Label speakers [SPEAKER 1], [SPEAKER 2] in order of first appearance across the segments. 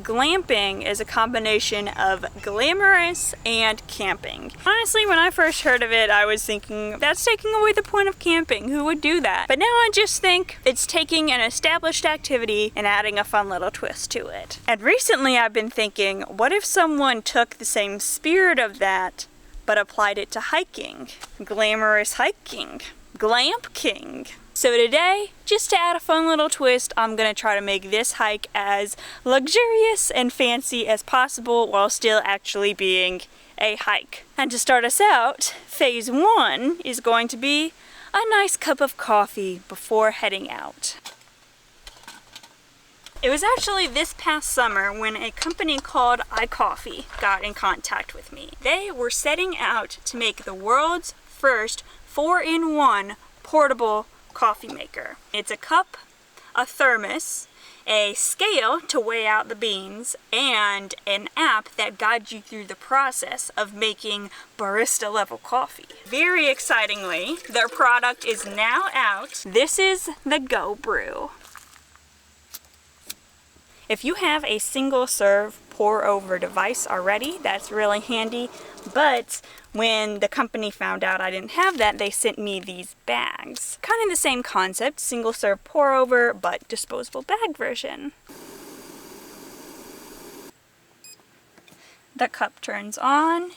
[SPEAKER 1] glamping is a combination of glamorous and camping. Honestly, when I first heard of it, I was thinking, that's taking away the point of camping. Who would do that? But now I just think it's taking an established activity and adding a fun little twist to it. And recently I've been thinking, what if someone took the same spirit of that, but applied it to hiking? Glamorous hiking. Glam-HIKIng. So today, just to add a fun little twist, I'm going to try to make this hike as luxurious and fancy as possible while still actually being a hike. And to start us out, phase 1 is going to be a nice cup of coffee before heading out. It was actually this past summer when a company called iCoffee got in contact with me. They were setting out to make the world's first 4-in-1 portable coffee maker. It's a cup, a thermos, a scale to weigh out the beans, and an app that guides you through the process of making barista level coffee. Very excitingly, their product is now out. This is the Go Brew. If you have a single serve pour over device already, that's really handy. But when the company found out I didn't have that, they sent me these bags. Kind of the same concept, single serve pour over, but disposable bag version. The cup turns on,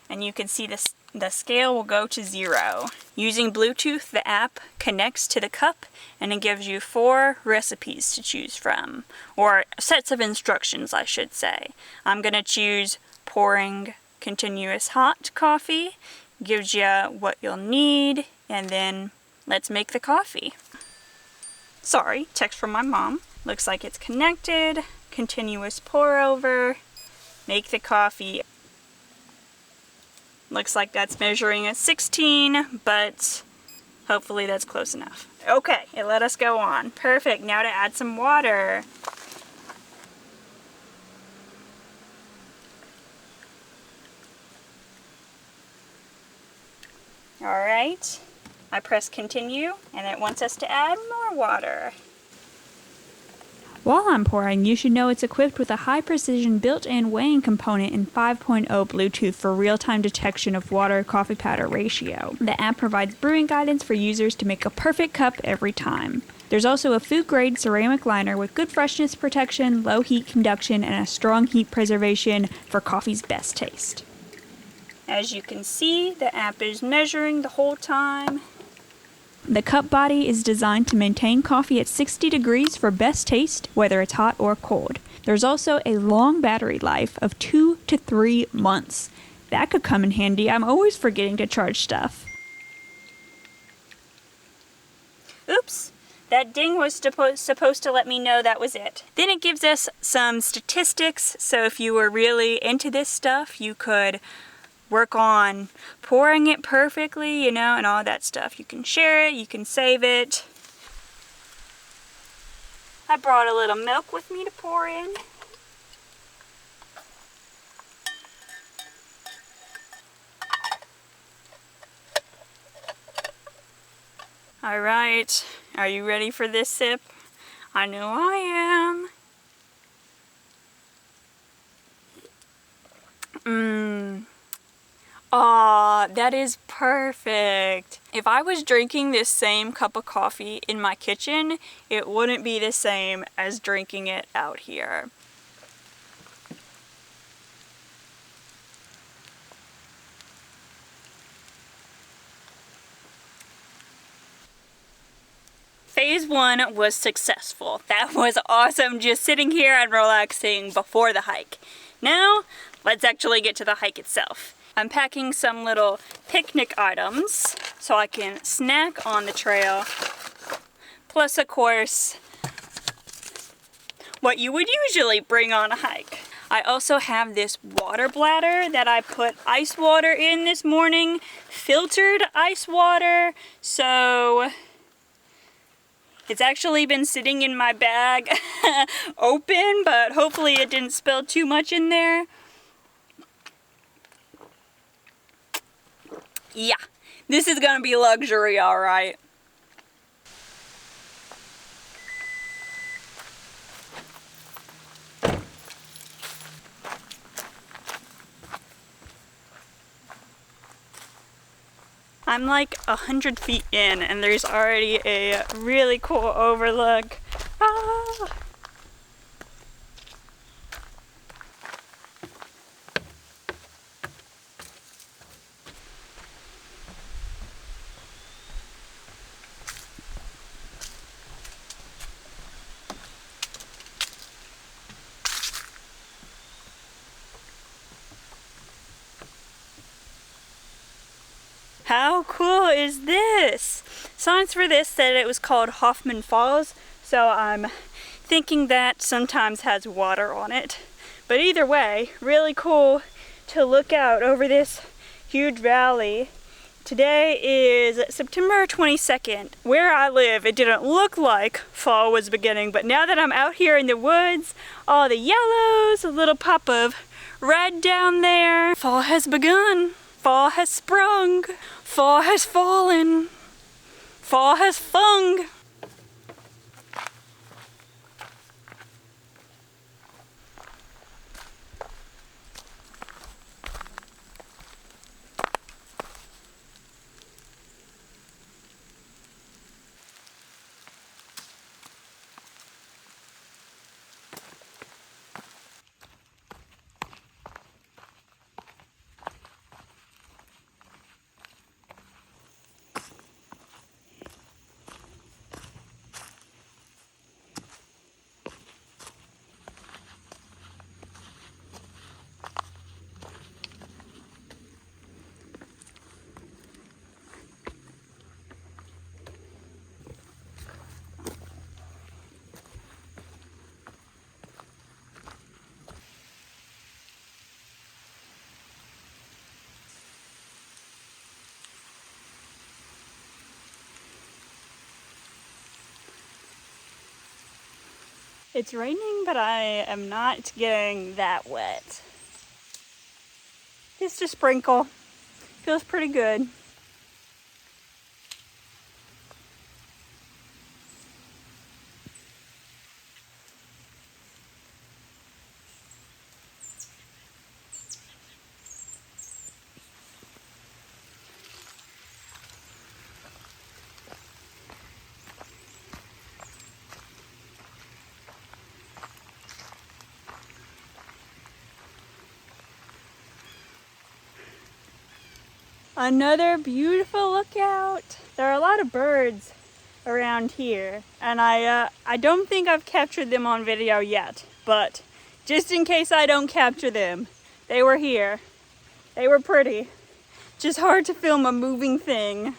[SPEAKER 1] and you can see the scale will go to 0. Using Bluetooth, the app connects to the cup and it gives you 4 recipes to choose from, or sets of instructions, I should say. I'm gonna choose pouring continuous hot coffee, gives you what you'll need, and then let's make the coffee. Sorry, text from my mom. Looks like it's connected. Continuous pour over, make the coffee. Looks like that's measuring at 16, but hopefully that's close enough. Okay, it let us go on. Perfect, now to add some water. Alright, I press continue, and it wants us to add more water.
[SPEAKER 2] While I'm pouring, you should know it's equipped with a high-precision built-in weighing component and 5.0 Bluetooth for real-time detection of water-coffee powder ratio. The app provides brewing guidance for users to make a perfect cup every time. There's also a food-grade ceramic liner with good freshness protection, low heat conduction, and a strong heat preservation for coffee's best taste.
[SPEAKER 1] As you can see, the app is measuring the whole time.
[SPEAKER 2] The cup body is designed to maintain coffee at 60 degrees for best taste, whether it's hot or cold. There's also a long battery life of 2 to 3 months. That could come in handy. I'm always forgetting to charge stuff.
[SPEAKER 1] Oops, that ding was supposed to let me know that was it. Then it gives us some statistics, so if you were really into this stuff, you could work on pouring it perfectly, you know, and all that stuff. You can share it, you can save it. I brought a little milk with me to pour in. All right, are you ready for this sip? I know I am. Aw, that is perfect. If I was drinking this same cup of coffee in my kitchen, it wouldn't be the same as drinking it out here. Phase 1 was successful. That was awesome, just sitting here and relaxing before the hike. Now, let's actually get to the hike itself. I'm packing some little picnic items so I can snack on the trail. Plus, of course, what you would usually bring on a hike. I also have this water bladder that I put ice water in this morning. Filtered ice water, so it's actually been sitting in my bag open, but hopefully it didn't spill too much in there. Yeah, this is gonna be luxury, all right. I'm like 100 feet in and there's already a really cool overlook. Ah! How cool is this? Signs for this said it was called Hoffman Falls, so I'm thinking that sometimes has water on it. But either way, really cool to look out over this huge valley. Today is September 22nd. Where I live, it didn't look like fall was beginning, but now that I'm out here in the woods, all the yellows, a little pop of red down there, fall has begun. Fall has sprung, fall has fallen, fall has flung. It's raining, but I am not getting that wet. Just a sprinkle. Feels pretty good. Another beautiful lookout. There are a lot of birds around here, and I don't think I've captured them on video yet, but just in case I don't capture them, they were here. They were pretty. Just hard to film a moving thing.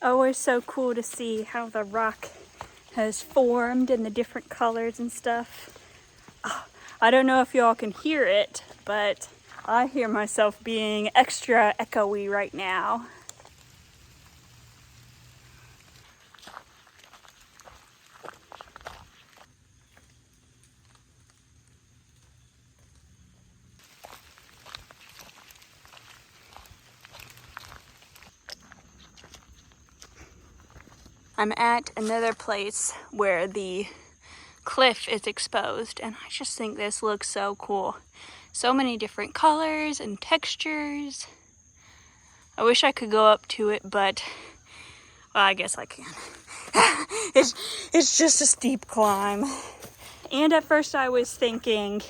[SPEAKER 1] Always so cool to see how the rock has formed and the different colors and stuff. Oh, I don't know if y'all can hear it, but I hear myself being extra echoey right now. I'm at another place where the cliff is exposed, and I just think this looks so cool. So many different colors and textures. I wish I could go up to it, but well, I guess I can. It's just a steep climb. And at first I was thinking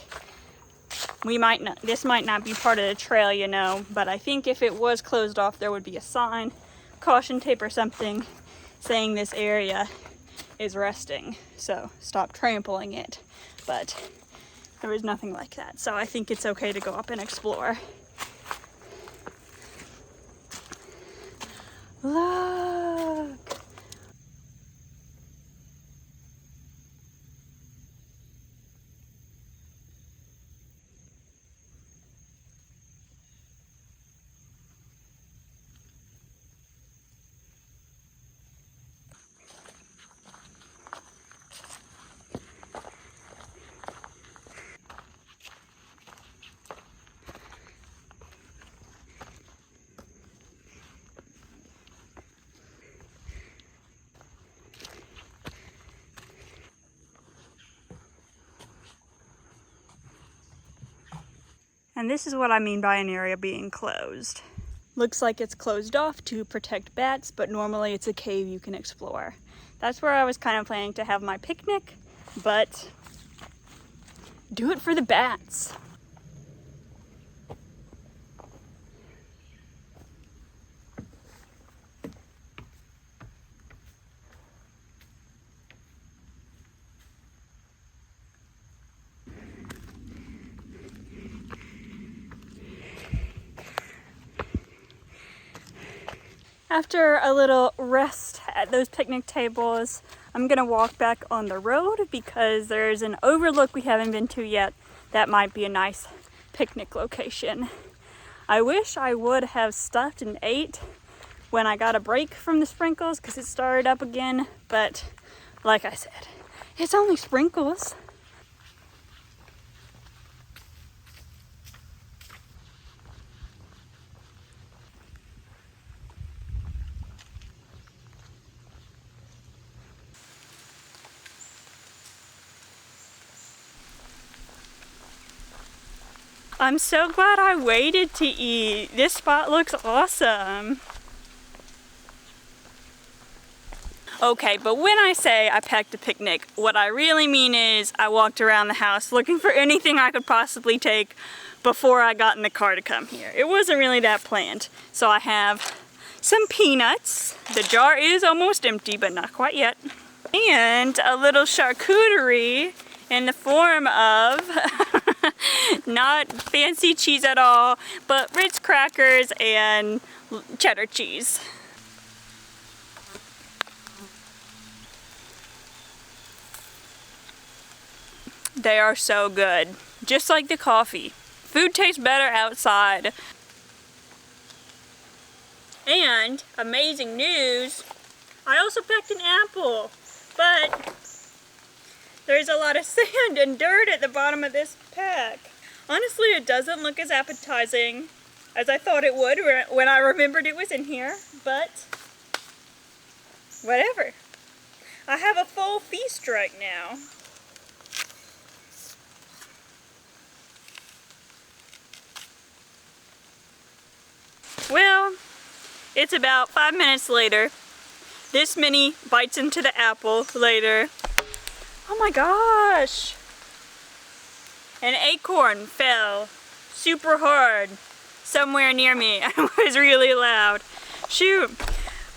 [SPEAKER 1] this might not be part of the trail, you know, but I think if it was closed off, there would be a sign, caution tape or something, saying this area is resting, so stop trampling it. But there was nothing like that, so I think it's okay to go up and explore. Look! And this is what I mean by an area being closed. Looks like it's closed off to protect bats, but normally it's a cave you can explore. That's where I was kind of planning to have my picnic, but do it for the bats. After a little rest at those picnic tables, I'm gonna walk back on the road because there's an overlook we haven't been to yet that might be a nice picnic location. I wish I would have stopped and ate when I got a break from the sprinkles because it started up again, but like I said, it's only sprinkles. I'm so glad I waited to eat. This spot looks awesome. Okay, but when I say I packed a picnic, what I really mean is I walked around the house looking for anything I could possibly take before I got in the car to come here. It wasn't really that planned. So I have some peanuts. The jar is almost empty, but not quite yet. And a little charcuterie in the form of not fancy cheese at all, but Ritz crackers and cheddar cheese. They are so good, just like the coffee. Food tastes better outside. And amazing news, I also packed an apple, but there's a lot of sand and dirt at the bottom of this pack. Honestly, it doesn't look as appetizing as I thought it would when I remembered it was in here, but whatever. I have a full feast right now. Well, it's about 5 minutes later. This mini bites into the apple later. Oh my gosh! An acorn fell super hard somewhere near me. It was really loud. Shoot.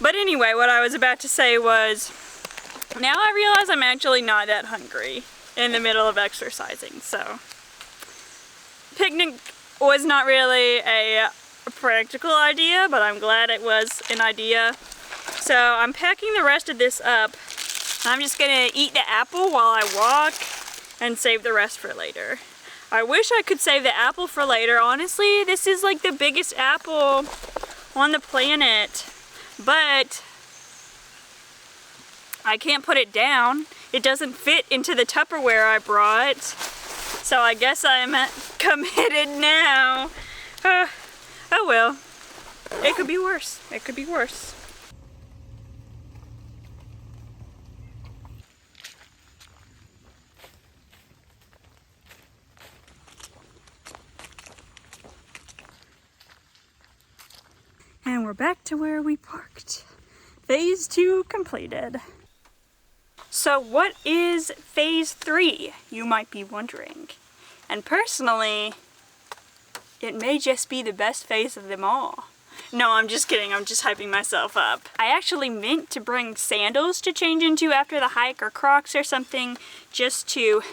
[SPEAKER 1] But anyway, what I was about to say was, now I realize I'm actually not that hungry in the middle of exercising, so. Picnic was not really a practical idea, but I'm glad it was an idea. So I'm packing the rest of this up. I'm just gonna eat the apple while I walk and save the rest for later. I wish I could save the apple for later. Honestly, this is like the biggest apple on the planet, but I can't put it down. It doesn't fit into the Tupperware I brought, so I guess I'm committed now. Oh well, it could be worse. It could be worse. And we're back to where we parked. Phase 2 completed. So what is phase 3, you might be wondering? And personally, it may just be the best phase of them all. No, I'm just kidding. I'm just hyping myself up. I actually meant to bring sandals to change into after the hike, or Crocs or something, just to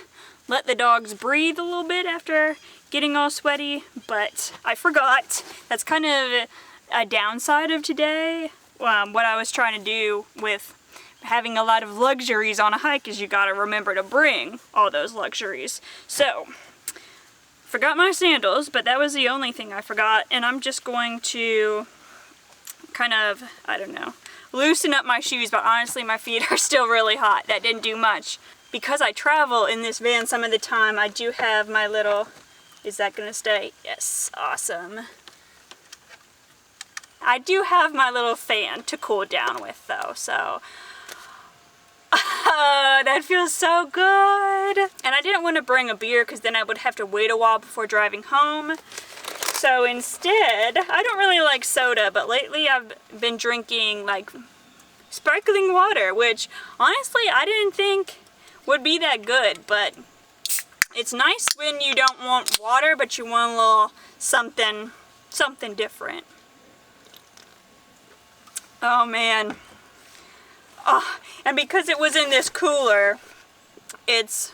[SPEAKER 1] let the dogs breathe a little bit after getting all sweaty, but I forgot. That's kind of a downside of today. What I was trying to do with having a lot of luxuries on a hike is you gotta remember to bring all those luxuries. So, forgot my sandals, but that was the only thing I forgot, and I'm just going to kind of, I don't know, loosen up my shoes, but honestly my feet are still really hot. That didn't do much. Because I travel in this van some of the time, I do have my little, is that gonna stay? Yes, awesome. I do have my little fan to cool down with though, so Oh, that feels so good. And I didn't want to bring a beer because then I would have to wait a while before driving home. So instead, I don't really like soda, but lately I've been drinking like sparkling water, which honestly I didn't think would be that good, but it's nice when you don't want water, but you want a little something different. Oh man. Oh, and because it was in this cooler, it's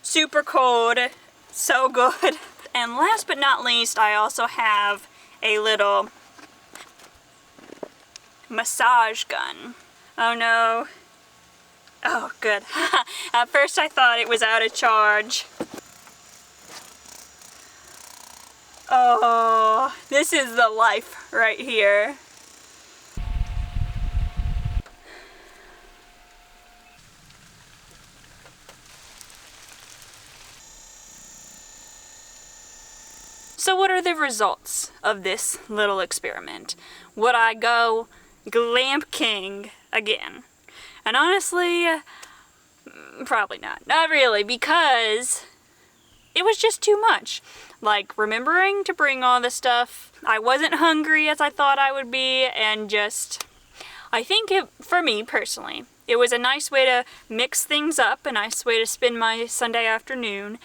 [SPEAKER 1] super cold, so good. And last but not least, I also have a little massage gun. Oh no. Oh, good. At first I thought it was out of charge. Oh, this is the life right here. So what are the results of this little experiment? Would I go Glam-HIKIng again? And honestly, probably not. Not really, because it was just too much. Like, remembering to bring all the stuff, I wasn't hungry as I thought I would be, and just, I think for me personally, it was a nice way to mix things up, a nice way to spend my Sunday afternoon,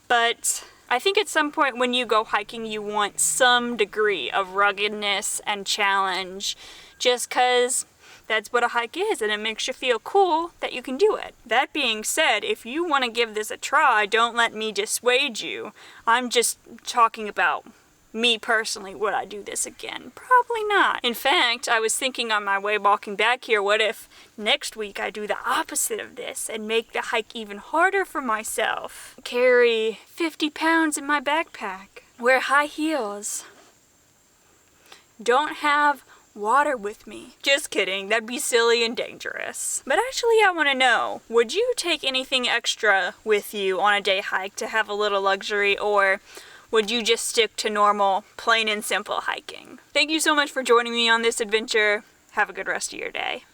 [SPEAKER 1] but I think at some point when you go hiking, you want some degree of ruggedness and challenge, just because that's what a hike is, and it makes you feel cool that you can do it. That being said, if you want to give this a try, don't let me dissuade you. I'm just talking about me personally. Would I do this again? Probably not. In fact, I was thinking on my way walking back here, what if next week I do the opposite of this and make the hike even harder for myself? Carry 50 pounds in my backpack, wear high heels, don't have water with me. Just kidding, that'd be silly and dangerous. But actually I want to know, would you take anything extra with you on a day hike to have a little luxury, or would you just stick to normal, plain and simple hiking? Thank you so much for joining me on this adventure. Have a good rest of your day.